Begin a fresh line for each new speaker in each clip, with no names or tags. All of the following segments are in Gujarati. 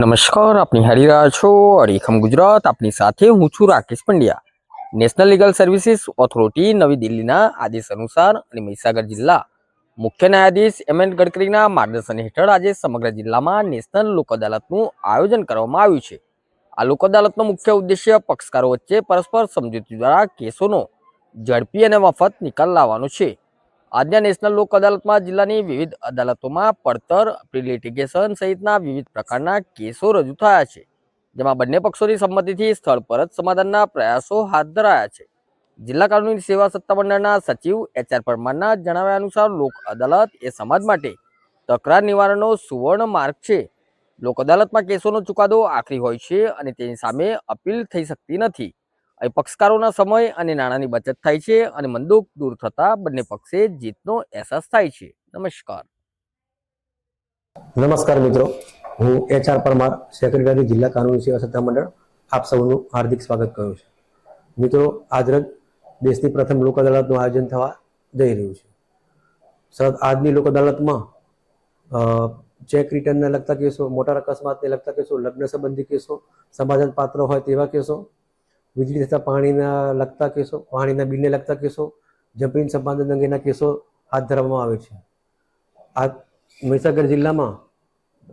નમસ્કાર, આપની હારી રહ્યા છો અડીખમ ગુજરાત. આપની સાથે હું છું Rakesh Pandya. National legal services authority નવી દિલ્હીના આદેશ અનુસાર અને મહીસાગર જિલ્લા મુખ્ય ન્યાયાધીશ એમ.એન. ગડકરીના માર્ગદર્શન હેઠળ આજે સમગ્ર જિલ્લામાં નેશનલ લોક અદાલતનું આયોજન કરવામાં આવ્યું છે. આ લોક અદાલતનો મુખ્ય ઉદ્દેશ્ય પક્ષકારો વચ્ચે પરસ્પર સમજૂતી દ્વારા કેસોનો ઝડપી અને મફત નિકાલ લાવવાનો છે. આજના નેશનલ લોક અદાલતમાં જિલ્લાની વિવિધ અદાલતોમાં પડતર, પ્રી લિટિગેશન સહિતના વિવિધ પ્રકારના કેસો રજૂ થયા છે, જેમાં બંને પક્ષોની સંમતિથી સ્થળ પર જ સમાધાનના પ્રયાસો હાથ ધરાયા છે. જિલ્લા કાનૂની સેવા સત્તામંડળના સચિવ એચ.આર. પરમારના જણાવ્યા અનુસાર લોક અદાલત એ સમાજ માટે તકરાર નિવારણનો સુવર્ણ માર્ગ છે. લોક અદાલતમાં કેસોનો ચુકાદો આખરી હોય છે અને તેની સામે અપીલ થઈ શકતી નથી. અહીં પક્ષકારોના સમય અને નાણાંની બચત થાય છે અને મનદુખ દૂર થતા બંને પક્ષે જીતનો અહેસાસ થાય છે. નમસ્કાર.
નમસ્કાર મિત્રો, હું એચ.આર. પરમાર, સેક્રેટરી જિલ્લા કાનૂની સેવા સત્તામંડળ, આપ સૌનું હાર્દિક સ્વાગત કરું છું. મિત્રો, આજરોજ દેશની પ્રથમ લોક અદાલતનું આયોજન થવા જઈ રહ્યું છે. આજની લોક અદાલતમાં ચેક રિટર્નને લગતા કેસો, મોટર અકસ્માતને લગતા કેસો, લગ્ન સંબંધી કેસો, સમાધાન પાત્ર હોય તેવા કેસો, વીજળી તથા પાણીના લગતા કેસો, પાણીના બિલને લગતા કેસો, જમીન સંપાદન અંગેના કેસો હાથ ધરવામાં આવે છે. આ મહીસાગર જિલ્લામાં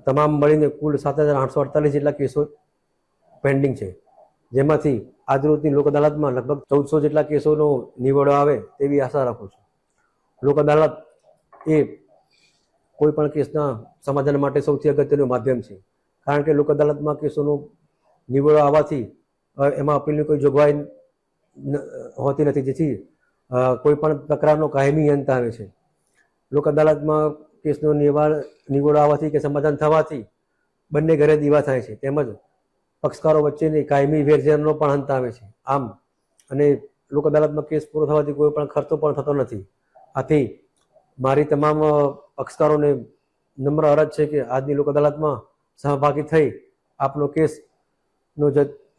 તમામ મળીને કુલ 7,848 જેટલા કેસો પેન્ડિંગ છે, જેમાંથી આજરોજની લોક અદાલતમાં લગભગ 1400 જેટલા કેસોનો નિવડો આવે તેવી આશા રાખું છું. લોક અદાલત એ કોઈ પણ કેસના સમાધાન માટે સૌથી અગત્યનું માધ્યમ છે, કારણ કે લોક અદાલતમાં કેસોનો નિવડો આવવાથી એમાં અપીલની કોઈ જોગવાઈ હોતી નથી, જેથી કોઈ પણ તકરારનો કાયમી અંત આવે છે. લોક અદાલતમાં કેસનો નિવડો આવવાથી કે સમાધાન થવાથી બંને ઘરે દીવા થાય છે, તેમજ પક્ષકારો વચ્ચેની કાયમી વેરઝેરનો પણ અંત આવે છે. આમ અને લોક અદાલતમાં કેસ પૂરો થવાથી કોઈ પણ ખર્ચો પણ થતો નથી. આથી મારી તમામ પક્ષકારોને નમ્ર અરજ છે કે આજની લોક અદાલતમાં સહભાગી થઈ આપનો કેસનો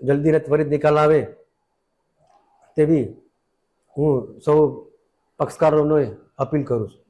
જલ્દી ને ત્વરિત નિકાલ આવે તેવી હું સૌ પક્ષકારોને અપીલ કરું છું.